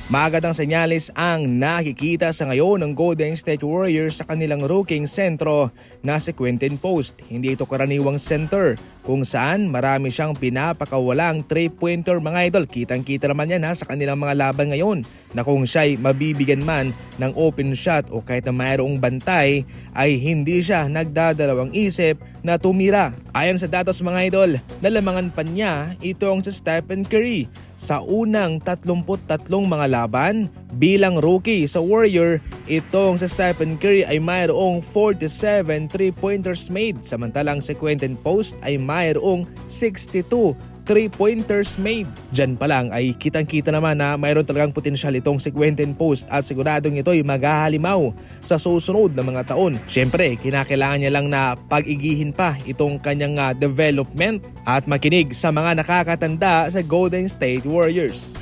Maagad ang senyales ang nakikita sa ngayon ng Golden State Warriors sa kanilang rookie sentro na si Quinton Post. Hindi ito karaniwang center kung saan marami siyang pinapakawalang 3-pointer mga idol. Kitang-kita naman yan sa kanilang mga laban ngayon na kung siya'y mabibigyan man ng open shot o kahit na mayroong bantay ay hindi siya nagdadalawang isip na tumira. Ayon sa datos mga idol, nalamangan pa niya itong si Stephen Curry sa unang 33 mga laban bilang rookie sa Warrior. Itong si Stephen Curry ay mayroong 47 3-pointers made, samantalang si Quinton Post ay mayroong 62 3-pointers made. Diyan pa lang ay kitang-kita naman na mayroon talagang potensyal itong si Quinton Post at siguradong ito'y maghahalimaw sa susunod na mga taon. Siyempre, kinakailangan niya lang na pag-igihin pa itong kanyang development at makinig sa mga nakakatanda sa Golden State Warriors.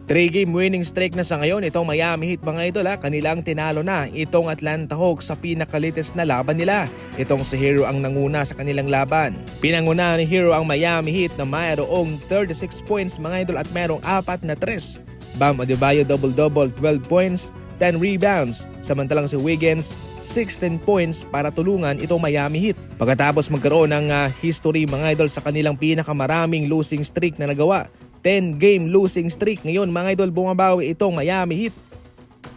3-game winning streak na sa ngayon itong Miami Heat mga idol. Kanilang tinalo na itong Atlanta Hawks sa pinakalites na laban nila. Itong si Hero ang nanguna sa kanilang laban. Pinanguna ni Hero ang Miami Heat na mayroong 36 points mga idol at mayroong 4 na 3. Bam Adebayo double-double, 12 points, 10 rebounds. Samantalang si Wiggins 16 points para tulungan itong Miami Heat. Pagkatapos magkaroon ng history mga idol sa kanilang pinakamaraming losing streak na nagawa, 10-game losing streak. Ngayon mga idol, bumabawi itong Miami Heat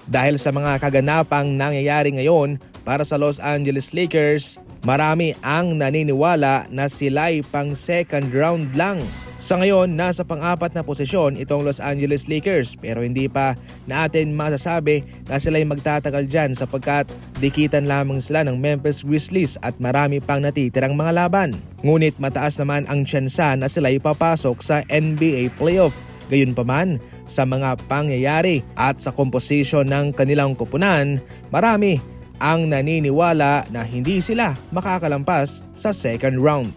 dahil sa mga kaganapang nangyayari ngayon para sa Los Angeles Lakers. Marami ang naniniwala na sila'y pang second round lang. Sa ngayon, nasa pang-4 na posisyon itong Los Angeles Lakers pero hindi pa natin masasabi na sila'y magtatagal dyan sapagkat dikitan lamang sila ng Memphis Grizzlies at marami pang natitirang mga laban. Ngunit mataas naman ang tsansa na sila'y papasok sa NBA playoff. Gayunpaman, sa mga pangyayari at sa komposisyon ng kanilang koponan, marami ang naniniwala na hindi sila makakalampas sa second round.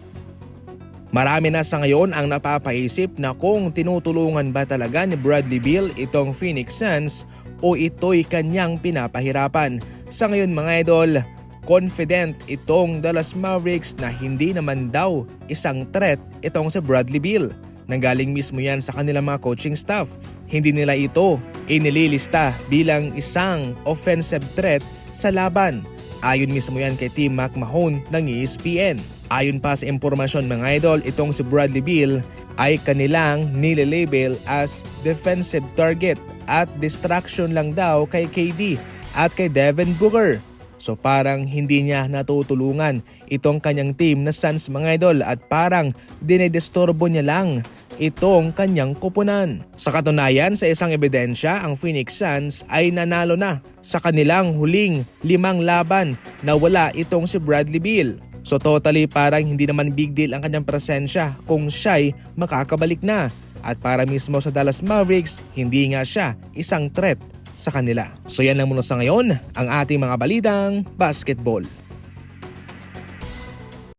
Marami na sa ngayon ang napapaisip na kung tinutulungan ba talaga ni Bradley Beal itong Phoenix Suns o ito'y kanyang pinapahirapan. Sa ngayon mga idol, confident itong Dallas Mavericks na hindi naman daw isang threat itong si Bradley Beal. Nanggaling mismo yan sa kanilang mga coaching staff. Hindi nila ito inililista bilang isang offensive threat sa laban. Ayon mismo yan kay Tim McMahon ng ESPN. Ayon pa sa impormasyon mga idol, itong si Bradley Beal ay kanilang nililabel as defensive target at distraction lang daw kay KD at kay Devin Booker. So parang hindi niya natutulungan itong kanyang team na Suns mga idol at parang dinedisturbo niya lang itong kanyang koponan. Sa katunayan, sa isang ebidensya, ang Phoenix Suns ay nanalo na sa kanilang huling 5 laban na wala itong si Bradley Beal. So totally parang hindi naman big deal ang kanyang presensya kung siya'y makakabalik na. At para mismo sa Dallas Mavericks, hindi nga siya isang threat sa kanila. So yan lang muna sa ngayon ang ating mga balitang basketball.